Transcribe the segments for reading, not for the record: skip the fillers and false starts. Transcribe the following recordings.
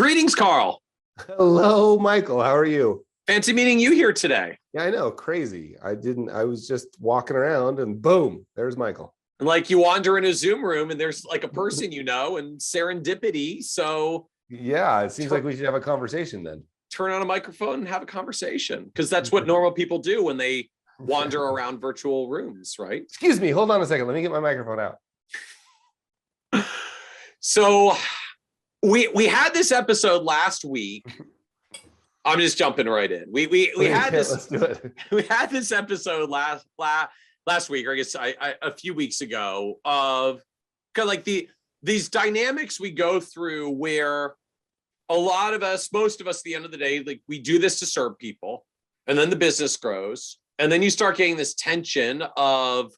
Greetings, Carl. Hello, Michael. How are you? Fancy meeting you here today. Yeah, I know. Crazy. I was just walking around and boom, there's Michael. And like you wander in a Zoom room and there's like a person you know and serendipity. So Yeah, it seems like we should have a conversation then. turn on a microphone and have a conversation because that's what normal people do when they wander around virtual rooms, right? Excuse me. Hold on a second. Let me get my microphone out. So we had this episode last week. I'm just jumping right in. We had this. Let's do it. We had this episode last week, or I guess a few weeks ago, of kind of like these dynamics we go through where a lot of us, most of us, at the end of the day, like we do this to serve people, and then the business grows, and then you start getting this tension of,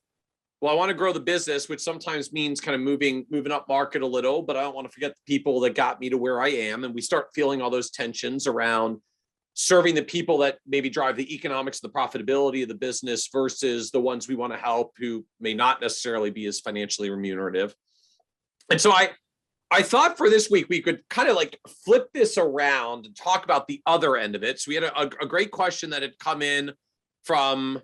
well, I want to grow the business, which sometimes means kind of moving up market a little, but I don't want to forget the people that got me to where I am, and we start feeling all those tensions around serving the people that maybe drive the economics and the profitability of the business versus the ones we want to help who may not necessarily be as financially remunerative. And so I thought for this week, we could kind of like flip this around and talk about the other end of it. So we had a great question that had come in from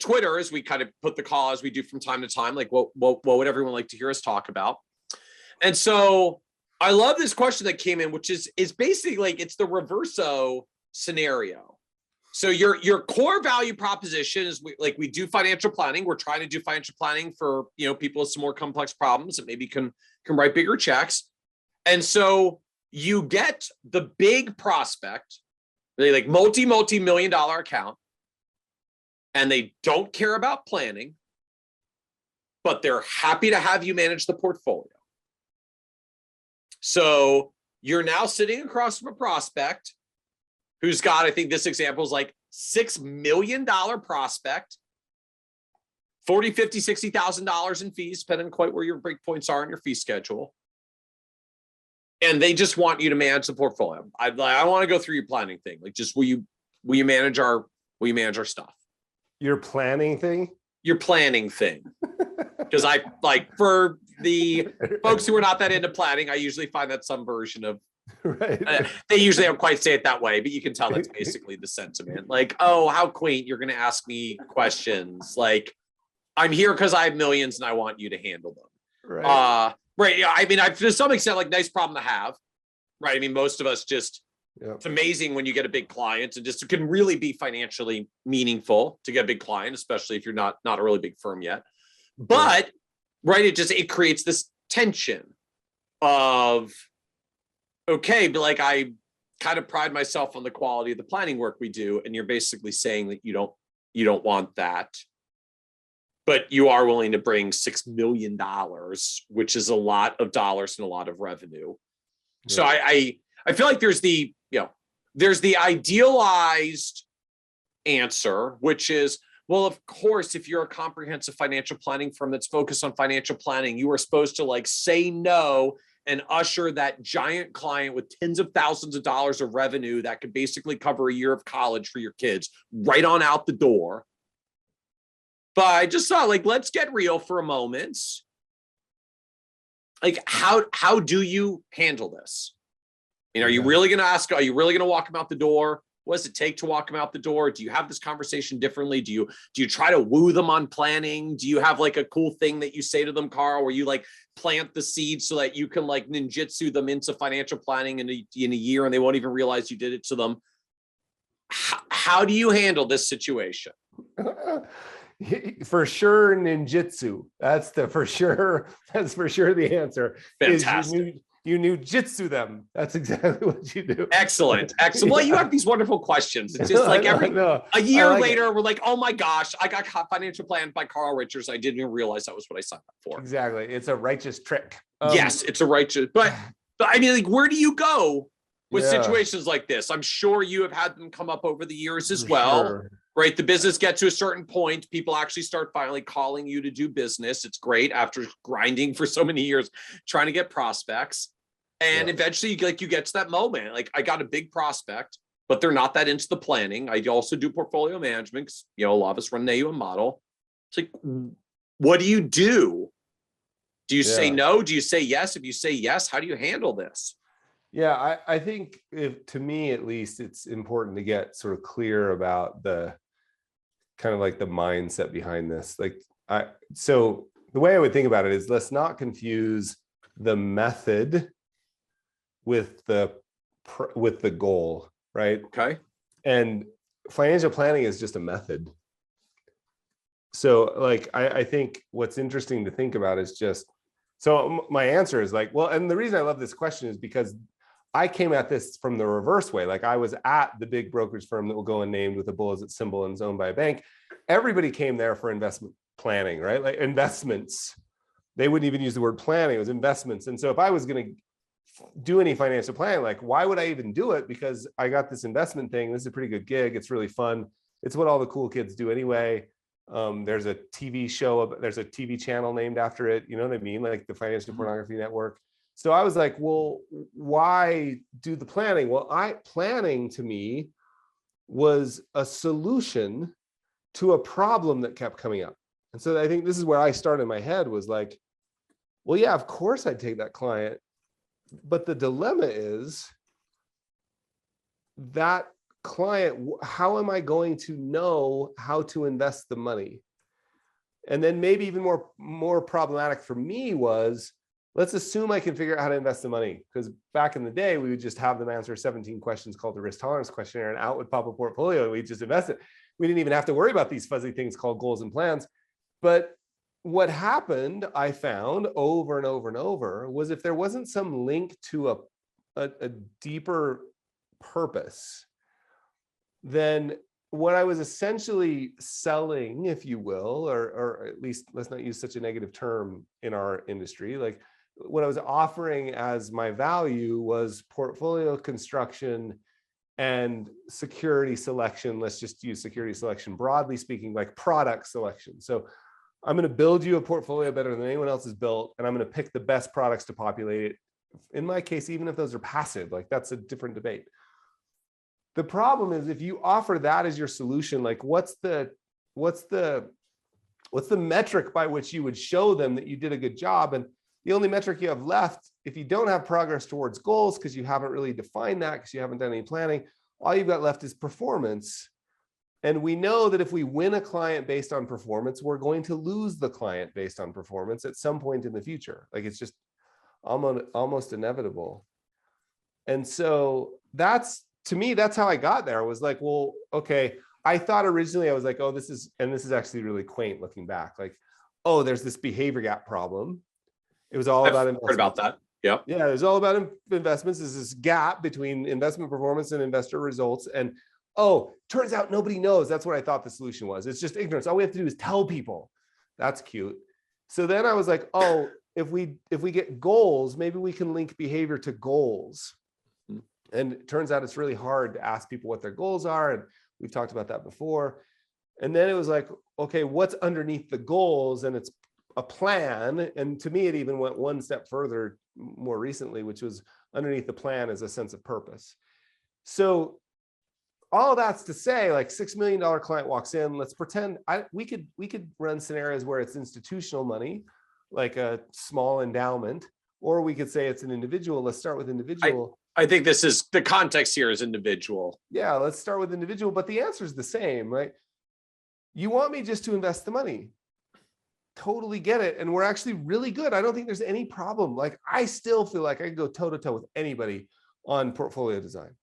Twitter as we kind of put the call as we do from time to time, like what would everyone like to hear us talk about? And so I love this question that came in, which is basically like, it's the reverso scenario. So your core value proposition is we do financial planning. We're trying to do financial planning for, people with some more complex problems that maybe can write bigger checks. And so you get the big prospect, they like multi-million dollar account, and they don't care about planning, but they're happy to have you manage the portfolio. So you're now sitting across from a prospect who's got, I think this example is like $6 million prospect, $40,000, $50,000, $60,000 in fees, depending on quite where your breakpoints are in your fee schedule. And they just want you to manage the portfolio. I want to go through your planning thing. Like, just will you manage our stuff? Your planning thing? Your planning thing. Because I like, for the folks who are not that into planning, I usually find that some version of, right. They usually don't quite say it that way, but you can tell that's basically the sentiment. Like, oh, how quaint, you're going to ask me questions. Like, I'm here because I have millions and I want you to handle them. Right. Right. Yeah. I mean, to some extent, like, nice problem to have. Right. I mean, most of us just, It's amazing when you get a big client, and just, it can really be financially meaningful to get a big client, especially if you're not a really big firm yet. But right, it creates this tension of, okay, but like, I kind of pride myself on the quality of the planning work we do, and you're basically saying that you don't want that, but you are willing to bring $6 million, which is a lot of dollars and a lot of revenue. Yeah. So I feel like there's the idealized answer, which is, well, of course, if you're a comprehensive financial planning firm that's focused on financial planning, you are supposed to like say no and usher that giant client with tens of thousands of dollars of revenue that could basically cover a year of college for your kids right on out the door. But I just thought, like, let's get real for a moment. Like, how do you handle this? Are you really going to ask? Are you really going to walk them out the door? What does it take to walk them out the door? Do you have this conversation differently? Do you try to woo them on planning? Do you have like a cool thing that you say to them, Carl, where you like plant the seeds so that you can like ninjutsu them into financial planning in a year and they won't even realize you did it to them? How do you handle this situation? For sure, ninjutsu. That's for sure the answer. Fantastic. You ninjutsu them. That's exactly what you do. Excellent. Well, you have these wonderful questions. It's just like a year later, we're like, oh my gosh, I got financial planned by Carl Richards. I didn't even realize that was what I signed up for. Exactly. It's a righteous trick. Yes, it's a righteous, but I mean, like, where do you go with situations like this? I'm sure you have had them come up over the years as well. Sure. Right. The business gets to a certain point. People actually start finally calling you to do business. It's great after grinding for so many years, trying to get prospects. And eventually, like, you get to that moment. Like, I got a big prospect, but they're not that into the planning. I also do portfolio management because, a lot of us run an AUM model. It's like, what do you do? Do you say no? Do you say yes? If you say yes, how do you handle this? Yeah, I think if, to me at least, it's important to get sort of clear about the kind of like the mindset behind this. Like so the way I would think about it is, let's not confuse the method with the goal, right? Okay. And financial planning is just a method. So like I think what's interesting to think about is just, so my answer is like, well, and the reason I love this question is because I came at this from the reverse way. Like I was at the big brokerage firm that will go unnamed with a bull as its symbol and is owned by a bank. Everybody came there for investment planning, right? Like investments. They wouldn't even use the word planning, it was investments. And so if I was going to do any financial planning, like why would I even do it? Because I got this investment thing. This is a pretty good gig. It's really fun. It's what all the cool kids do anyway. There's a TV show, there's a TV channel named after it. You know what I mean? Like the Financial Pornography Network. So I was like, well, why do the planning? Well, planning to me was a solution to a problem that kept coming up. And so I think this is where I started in my head, was like, well, yeah, of course I'd take that client. But the dilemma is that client, how am I going to know how to invest the money? And then maybe even more problematic for me was, let's assume I can figure out how to invest the money. Because back in the day, we would just have them answer 17 questions called the risk tolerance questionnaire, and out would pop a portfolio, and we just invest it. We didn't even have to worry about these fuzzy things called goals and plans. But what happened, I found over and over and over, was if there wasn't some link to a deeper purpose, then what I was essentially selling, if you will, or at least let's not use such a negative term in our industry, like what I was offering as my value was portfolio construction and security selection. Let's just use security selection broadly speaking, like product selection. So I'm going to build you a portfolio better than anyone else has built, and I'm going to pick the best products to populate it. In my case, even if those are passive, like that's a different debate. The problem is, if you offer that as your solution, like what's the metric by which you would show them that you did a good job? And the only metric you have left, if you don't have progress towards goals, because you haven't really defined that, because you haven't done any planning, all you've got left is performance. And we know that if we win a client based on performance, we're going to lose the client based on performance at some point in the future. Like it's just almost inevitable. And so that's, to me, that's how I got there. I was like, well, okay. I thought originally, I was like, oh, this is actually really quaint looking back. Like, oh, there's this behavior gap problem. It was all about investments. Heard about that. Yeah. Yeah, it was all about investments. There's this gap between investment performance and investor results. And oh, turns out nobody knows. That's what I thought the solution was. It's just ignorance. All we have to do is tell people. That's cute. So then I was like, oh, if we get goals, maybe we can link behavior to goals. And it turns out it's really hard to ask people what their goals are. And we've talked about that before. And then it was like, okay, what's underneath the goals? And it's a plan. And to me, it even went one step further more recently, which was underneath the plan is a sense of purpose. So all that's to say, like $6 million client walks in, let's pretend we could run scenarios where it's institutional money, like a small endowment, or we could say it's an individual. Let's start with individual. I think this is the context here is individual. Yeah, let's start with individual, but the answer is the same, right? You want me just to invest the money. Totally get it. And we're actually really good. I don't think there's any problem. Like I still feel like I can go toe to toe with anybody on portfolio design.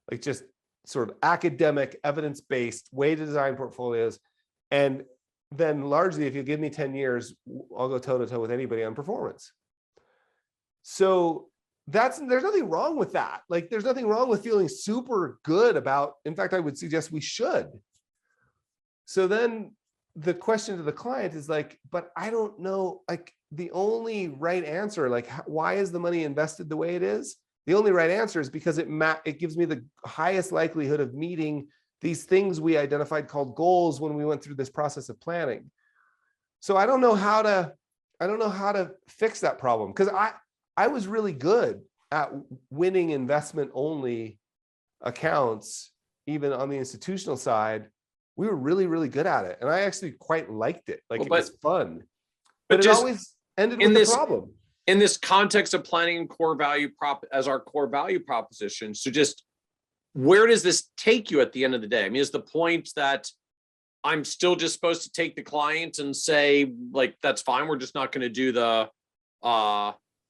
Like just sort of academic, evidence-based way to design portfolios. And then largely, if you give me 10 years, I'll go toe to toe with anybody on performance. So there's nothing wrong with that. Like there's nothing wrong with feeling super good about, in fact, I would suggest we should. So then the question to the client is like, but I don't know, like the only right answer, like why is the money invested the way it is? The only right answer is because it gives me the highest likelihood of meeting these things we identified called goals when we went through this process of planning. So I don't know how to fix that problem, because I was really good at winning investment only accounts, even on the institutional side. We were really, really good at it. And I actually quite liked it. Like it was fun. But it always ended with the problem. in this context of planning core value prop as our core value proposition. So just where does this take you at the end of the day? I mean, is the point that I'm still just supposed to take the client and say, like, that's fine, we're just not going to do the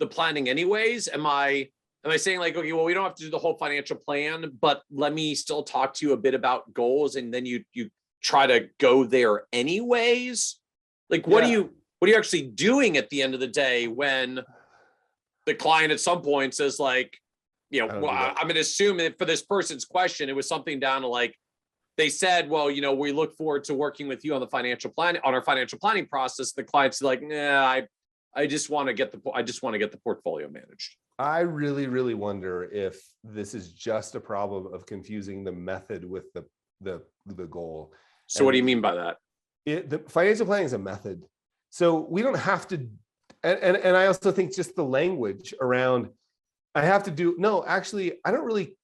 planning anyways? Am I saying like, okay, well, we don't have to do the whole financial plan, but let me still talk to you a bit about goals, and then you try to go there anyways? Like, what are you actually doing at the end of the day when the client at some point says like, you know, well, I'm going to assume that for this person's question, it was something down to like, they said, well, you know, we look forward to working with you on the financial plan, on our financial planning process. The client's like, nah, I just want to get the portfolio managed. I really, really wonder if this is just a problem of confusing the method with the goal. So what do you mean by that? The financial planning is a method. So we don't have to, and I also think just the language around, I have to do, no, actually, I don't really,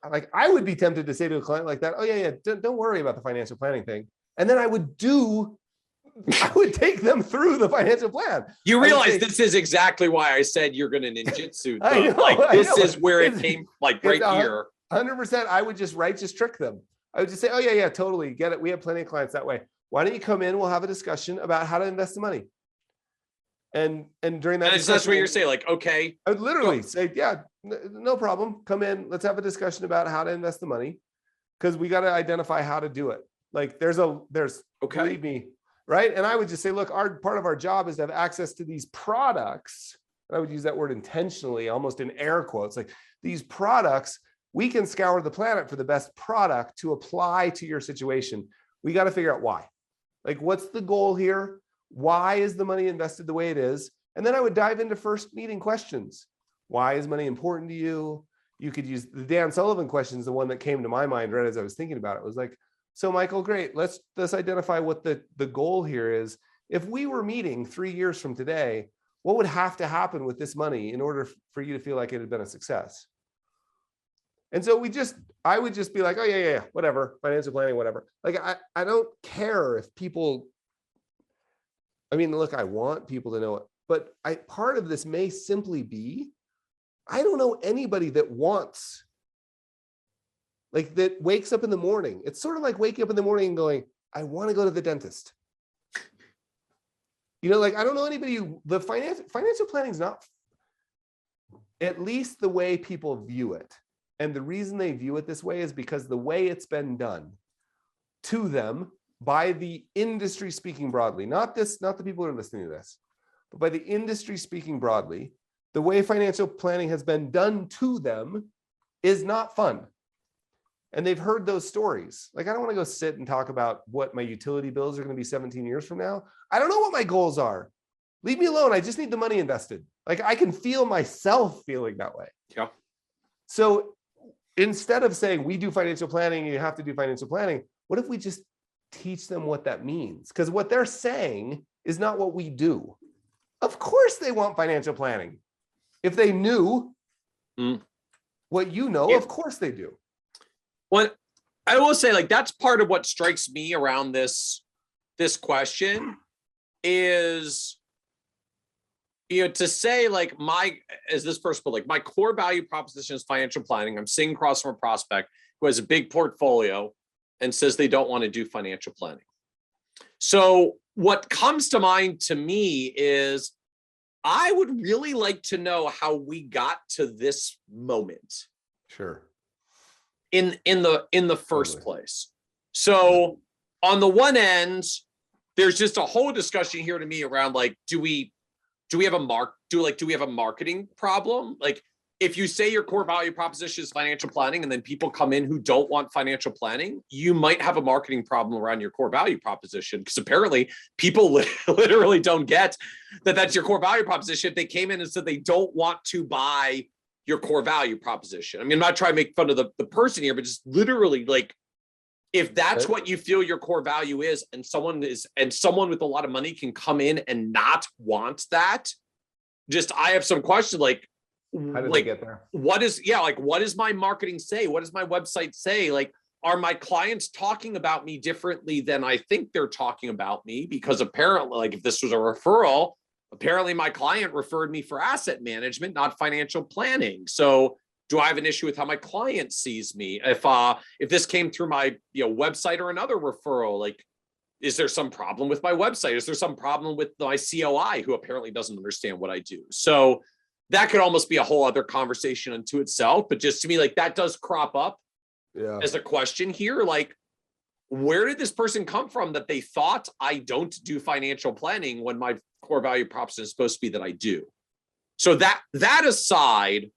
like, I would be tempted to say to a client like that, oh yeah, don't worry about the financial planning thing. And then I would take them through the financial plan. You realize this is exactly why I said you're going to ninjutsu. This is where it came, like right here. 100%. I would just trick them. I would just say, oh yeah, totally get it. We have plenty of clients that way. Why don't you come in? We'll have a discussion about how to invest the money. And during that, that's what you're saying. Like, okay, I would literally say, yeah, no problem. Come in. Let's have a discussion about how to invest the money, because we got to identify how to do it. Like, there's believe me, right? And I would just say, look, part of our job is to have access to these products. And I would use that word intentionally, almost in air quotes. Like, these products, we can scour the planet for the best product to apply to your situation. We got to figure out why. Like, what's the goal here? Why is the money invested the way it is? And then I would dive into first meeting questions. Why is money important to you? You could use the Dan Sullivan questions, the one that came to my mind right as I was thinking about it. Was like, so Michael, great, let's identify what the goal here is. If we were meeting 3 years from today, what would have to happen with this money in order for you to feel like it had been a success? And so I would just be like, oh yeah, whatever, financial planning, whatever. Like, I don't care if people, I mean, look, I want people to know it, but part of this may simply be, I don't know anybody that wants, like, that wakes up in the morning. It's sort of like waking up in the morning and going, I want to go to the dentist. You know, like, I don't know anybody the financial planning is not, at least the way people view it. And the reason they view it this way is because the way it's been done to them by the industry speaking broadly, not the people who are listening to this, but by the industry speaking broadly, the way financial planning has been done to them is not fun. And they've heard those stories. Like, I don't want to go sit and talk about what my utility bills are going to be 17 years from now. I don't know what my goals are. Leave me alone. I just need the money invested. Like, I can feel myself feeling that way. Yeah. So instead of saying we do financial planning, you have to do financial planning, what if we just teach them what that means? Because what they're saying is not what we do. Of course they want financial planning. If they knew what you know, of course they do. Well, I will say, like, that's part of what strikes me around this question is, you know, to say like as this person put, like, my core value proposition is financial planning. I'm sitting across from a prospect who has a big portfolio and says they don't want to do financial planning. So what comes to mind to me is, I would really like to know how we got to this moment. Sure. In the first place. So on the one end, there's just a whole discussion here to me around, like, do we have a marketing problem? Like, if you say your core value proposition is financial planning, and then people come in who don't want financial planning, you might have a marketing problem around your core value proposition, because apparently people literally don't get that that's your core value proposition. If they came in and said they don't want to buy your core value proposition. I mean, I'm not trying to make fun of the person here, but just literally, like, if that's what you feel your core value is, and someone with a lot of money can come in and not want that, just, I have some questions, like, how did they get there? What does my marketing say? What does my website say? Like, are my clients talking about me differently than I think they're talking about me? Because apparently, like, if this was a referral, apparently my client referred me for asset management, not financial planning. So do I have an issue with how my client sees me? If this came through my website or another referral, like, is there some problem with my website? Is there some problem with my COI who apparently doesn't understand what I do? So that could almost be a whole other conversation unto itself. But just to me, like, that does crop up as a question here. Like, where did this person come from that they thought I don't do financial planning when my core value proposition is supposed to be that I do? So that aside,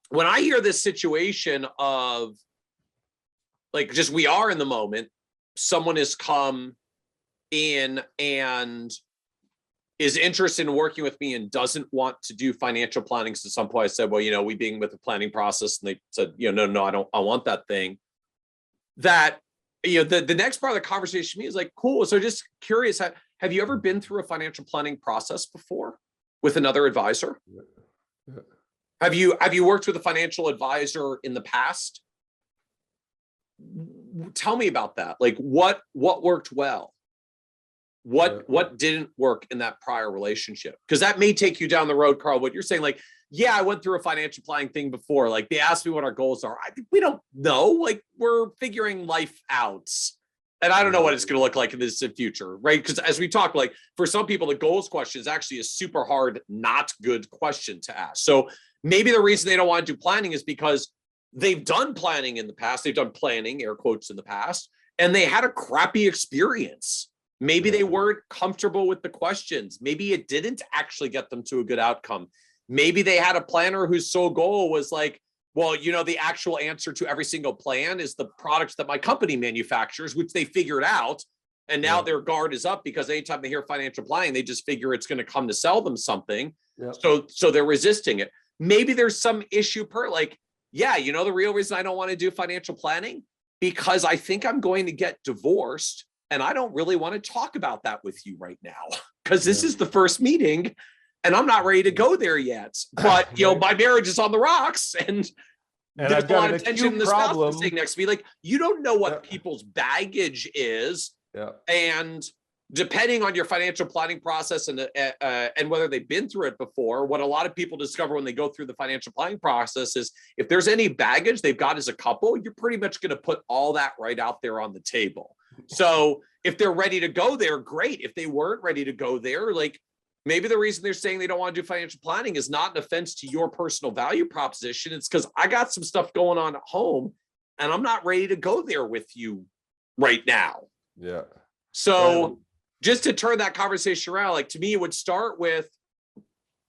when I hear this situation of, like, just we are in the moment, someone has come in and is interested in working with me and doesn't want to do financial planning. So at some point I said, well, we being with the planning process, and they said, no, I want that thing. That, the next part of the conversation to me is like, cool. So just curious, have you ever been through a financial planning process before with another advisor? Yeah. Have you worked with a financial advisor in the past? Tell me about that. Like, what worked well? What didn't work in that prior relationship? Because that may take you down the road, Carl. What you're saying, like, yeah, I went through a financial planning thing before. Like, they asked me what our goals are. We don't know. Like, we're figuring life out. And I don't know what it's going to look like in this future, right? Because as we talk, like, for some people, the goals question is actually a super hard, not good question to ask. So maybe the reason they don't want to do planning is because they've done planning in the past. They've done planning, air quotes, in the past, and they had a crappy experience. Maybe they weren't comfortable with the questions. Maybe it didn't actually get them to a good outcome. Maybe they had a planner whose sole goal was like, well, the actual answer to every single plan is the products that my company manufactures, which they figured out. And now their guard is up because anytime they hear financial planning, they just figure it's going to come to sell them something. So they're resisting it. Maybe there's some issue the real reason I don't want to do financial planning, because I think I'm going to get divorced. And I don't really want to talk about that with you right now, because this is the first meeting and I'm not ready to go there yet. But, my marriage is on the rocks, and there's a lot of tension in the spouse sitting next to me. Like, you don't know what people's baggage is. And depending on your financial planning process and whether they've been through it before, what a lot of people discover when they go through the financial planning process is if there's any baggage they've got as a couple, you're pretty much going to put all that right out there on the table. So if they're ready to go there, great. If they weren't ready to go there, like, maybe the reason they're saying they don't want to do financial planning is not an offense to your personal value proposition. It's because I got some stuff going on at home and I'm not ready to go there with you right now. So just to turn that conversation around, like, to me, it would start with,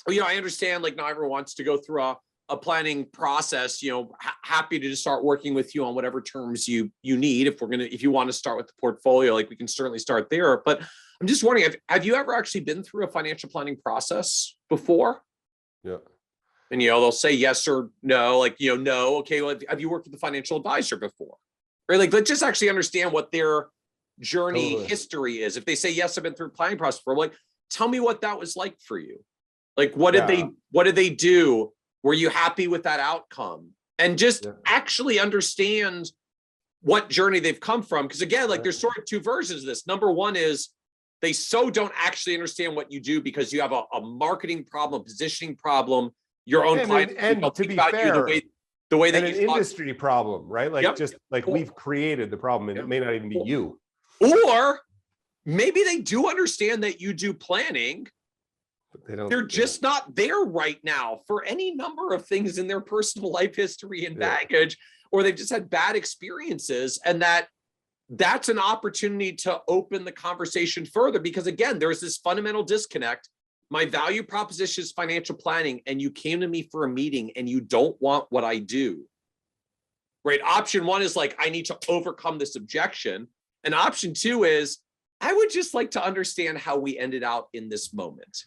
I understand, like, not everyone wants to go through a planning process, happy to just start working with you on whatever terms you need. If you want to start with the portfolio, like, we can certainly start there. But I'm just wondering, have you ever actually been through a financial planning process before? And, they'll say yes or no, like, no. Okay, well, have you worked with a financial advisor before? Or, like, let's just actually understand what their journey history is. If they say, yes, I've been through a planning process before, like, tell me what that was like for you. Like, what did they do? Were you happy with that outcome? And just actually understand what journey they've come from. Because again, like, there's sort of two versions of this. Number one is they don't actually understand what you do because you have a marketing problem, positioning problem, your own client. And to be fair, the way that an industry problem, right? Like, just like, we've created the problem and it may not even be you. Or maybe they do understand that you do planning. They're just not there right now for any number of things in their personal life history and baggage, or they've just had bad experiences, and that's an opportunity to open the conversation further. Because again, there's this fundamental disconnect. My value proposition is financial planning, and you came to me for a meeting and you don't want what I do, right? Option one is like, I need to overcome this objection. And option two is, I would just like to understand how we ended out in this moment.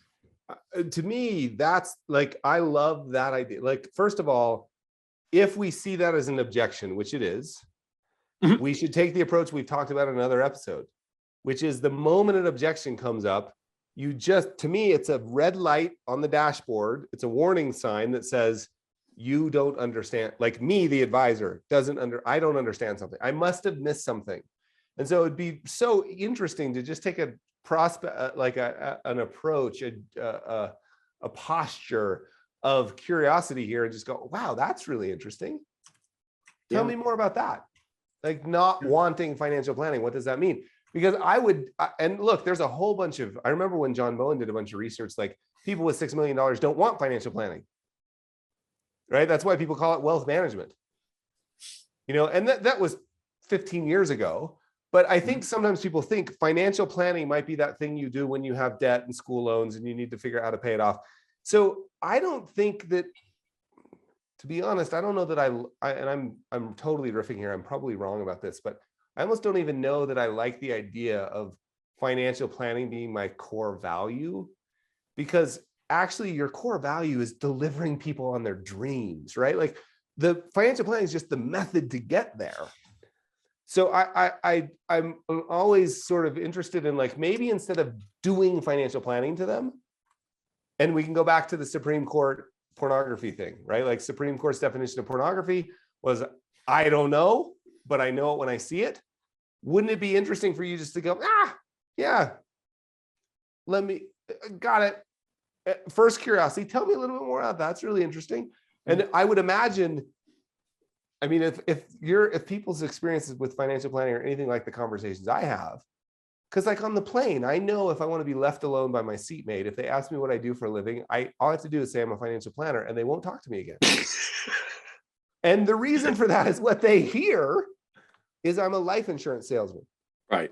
To me, that's like, I love that idea. Like, first of all, if we see that as an objection, which it is, we should take the approach we've talked about in another episode, which is the moment an objection comes up, to me, it's a red light on the dashboard. It's a warning sign that says, you don't understand. Like, me, the advisor, I don't understand something. I must have missed something. And so it'd be so interesting to just take a prospect, like an approach, a posture of curiosity here, and just go, wow, that's really interesting. Tell me more about that. Like, not wanting financial planning. What does that mean? Because and look, there's a whole bunch of, I remember when John Bowen did a bunch of research, like people with $6 million don't want financial planning, right? That's why people call it wealth management, and that was 15 years ago. But I think sometimes people think financial planning might be that thing you do when you have debt and school loans and you need to figure out how to pay it off. So I don't think that, to be honest, I don't know that and I'm totally riffing here. I'm probably wrong about this, but I almost don't even know that I like the idea of financial planning being my core value, because actually your core value is delivering people on their dreams, right? Like, the financial planning is just the method to get there. So I'm always sort of interested in, like, maybe instead of doing financial planning to them, and we can go back to the Supreme Court pornography thing, right? Like, Supreme Court's definition of pornography was, I don't know, but I know it when I see it. Wouldn't it be interesting for you just to go, yeah, got it. First curiosity, tell me a little bit more about that. That's really interesting. And I would imagine, I mean, if people's experiences with financial planning are anything like the conversations I have, because like on the plane, I know if I want to be left alone by my seatmate, if they ask me what I do for a living, all I have to do is say I'm a financial planner, and they won't talk to me again. And the reason for that is what they hear is I'm a life insurance salesman. Right.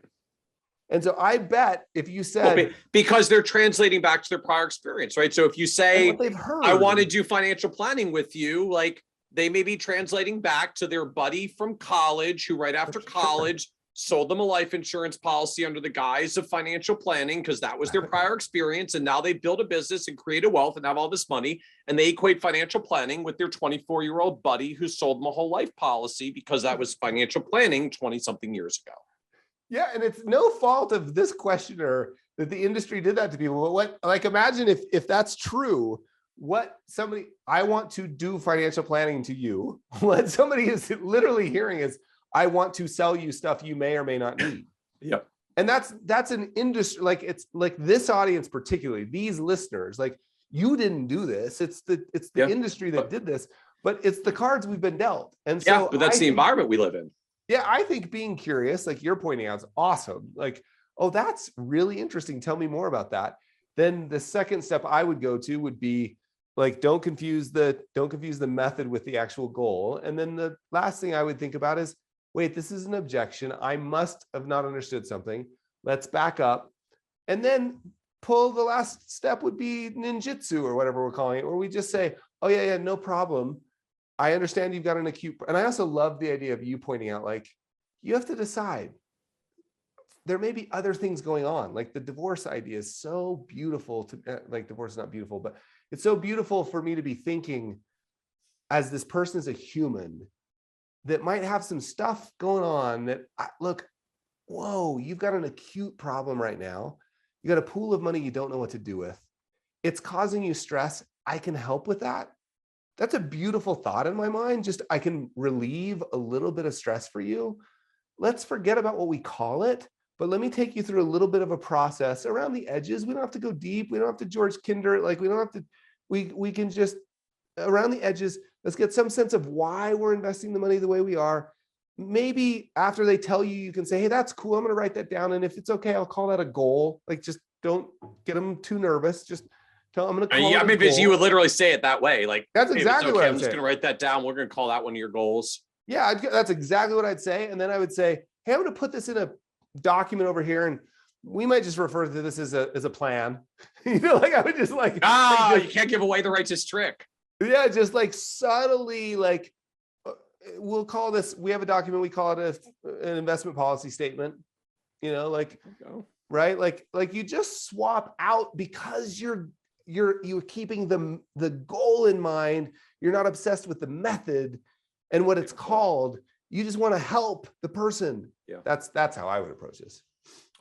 And so I bet if you said, because they're translating back to their prior experience, right? So if you say, what they've heard, I want to do financial planning with you, like, they may be translating back to their buddy from college who right after college sold them a life insurance policy under the guise of financial planning because that was their prior experience. And now they build a business and create a wealth and have all this money. And they equate financial planning with their 24-year-old buddy who sold them a whole life policy because that was financial planning 20 something years ago. Yeah. And it's no fault of this questioner that the industry did that to people. But what, like, imagine if that's true, I want to do financial planning to you. What somebody is literally hearing is, I want to sell you stuff you may or may not need. Yep. And that's an industry, like, it's like this audience, particularly these listeners, like, you didn't do this. It's the industry that did this, but it's the cards we've been dealt. And so but that's the environment we live in. Yeah. I think being curious, like you're pointing out, is awesome. Like, oh, that's really interesting. Tell me more about that. Then the second step I would go to would be, like, don't confuse the method with the actual goal. And then the last thing I would think about is, wait, this is an objection. I must have not understood something. Let's back up. And then the last step would be ninjutsu or whatever we're calling it, where we just say, oh yeah, no problem. I understand you've got an acute, and I also love the idea of you pointing out, like, you have to decide. There may be other things going on. Like, the divorce idea is so beautiful like, divorce is not beautiful, but it's so beautiful for me to be thinking, as this person is a human that might have some stuff going on that, look, whoa, you've got an acute problem right now. You got a pool of money you don't know what to do with. It's causing you stress. I can help with that. That's a beautiful thought in my mind. Just, I can relieve a little bit of stress for you. Let's forget about what we call it, but let me take you through a little bit of a process around the edges. We don't have to go deep. We don't have to George Kinder. Like, we don't have to, we can just, around the edges, let's get some sense of why we're investing the money the way we are. Maybe after they tell you, you can say, hey, that's cool. I'm going to write that down. And if it's okay, I'll call that a goal. Like, just don't get them too nervous. Just tell them I'm going to call it a goal. Because you would literally say it that way. Like, that's exactly what I'm just going to write that down. We're going to call that one of your goals. Yeah, that's exactly what I'd say. And then I would say, hey, I'm going to put this in a document over here, and we might just refer to this as a plan. Like, I would just like, you can't give away the righteous trick. Yeah, just like subtly, like, we'll call this, we have a document, we call it an investment policy statement, like, right? Like you just swap out, because you're keeping the goal in mind. You're not obsessed with the method and what it's called. You just want to help the person. Yeah. That's how I would approach this.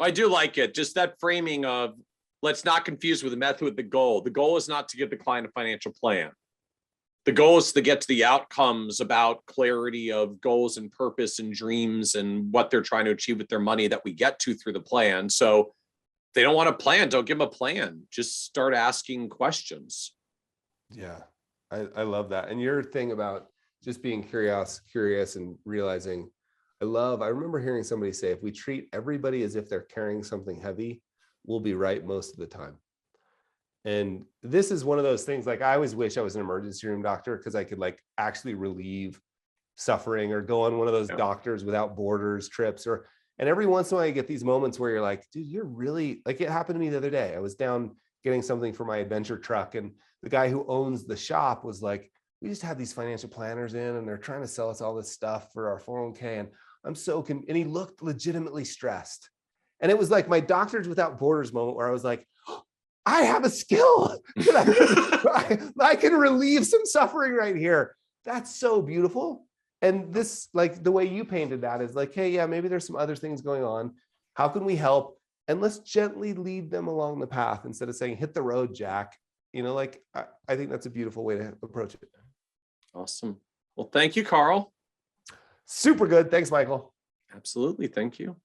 I do like it. Just that framing of, let's not confuse with the method with the goal. The goal is not to give the client a financial plan. The goal is to get to the outcomes about clarity of goals and purpose and dreams and what they're trying to achieve with their money that we get to through the plan. So they don't want a plan, don't give them a plan. Just start asking questions. Yeah, I love that. And your thing about just being curious and realizing, I remember hearing somebody say, if we treat everybody as if they're carrying something heavy, we'll be right most of the time. And this is one of those things, like I always wish I was an emergency room doctor because I could like actually relieve suffering or go on one of those doctors without borders trips, and every once in a while you get these moments where you're like, dude, you're really, like, it happened to me the other day. I was down getting something for my adventure truck, and the guy who owns the shop was like, we just had these financial planners in and they're trying to sell us all this stuff for our 401k. And I'm and he looked legitimately stressed. And it was like my Doctors Without Borders moment where I was like, I have a skill that I can relieve some suffering right here. That's so beautiful. And this, like the way you painted that is like, hey, yeah, maybe there's some other things going on. How can we help? And let's gently lead them along the path instead of saying, hit the road, Jack. You know, like, I think that's a beautiful way to approach it. Awesome. Well, thank you, Carl. Super good. Thanks, Michael. Absolutely. Thank you.